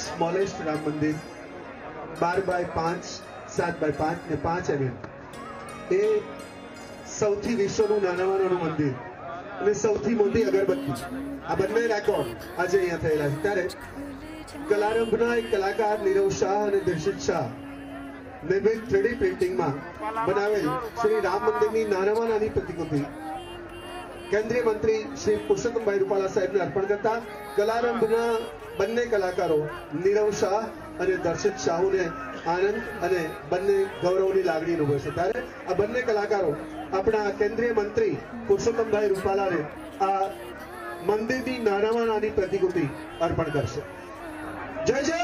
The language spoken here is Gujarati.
સ્મોલેસ્ટ રામ મંદિર 12x5 7x5 ને 5 mm એ સૌથી વિશ્વનું નાનામાં નાનું મંદિર અને સૌથી મોટી અગરબત્તી આ બંને રેકોર્ડ આજે અહીંયા થયેલા છે। ત્યારે કલારંભના એક કલાકાર નીરવ શાહ અને દર્શિત શાહ નિર્મિત 3D પ્રિન્ટિંગમાં બનાવેલ શ્રી રામ મંદિરની નાનામાં નાની પ્રતિકૃતિ કેન્દ્રીય મંત્રી શ્રી પુરુષોત્તમભાઈ રૂપાલા સાહેબને અર્પણ કરતા કલારંભના બંને કલાકારો નીરવ શાહ અને દર્શિત શાહુને આનંદ અને બંને ગૌરવની લાગણી અનુભવે છે। ત્યારે આ બંને કલાકારો આપણા કેન્દ્રીય મંત્રી પુરુષોત્તમભાઈ રૂપાલાને આ મંદિરની નાનામાં નાની પ્રતિકૃતિ અર્પણ કરશે। જય જય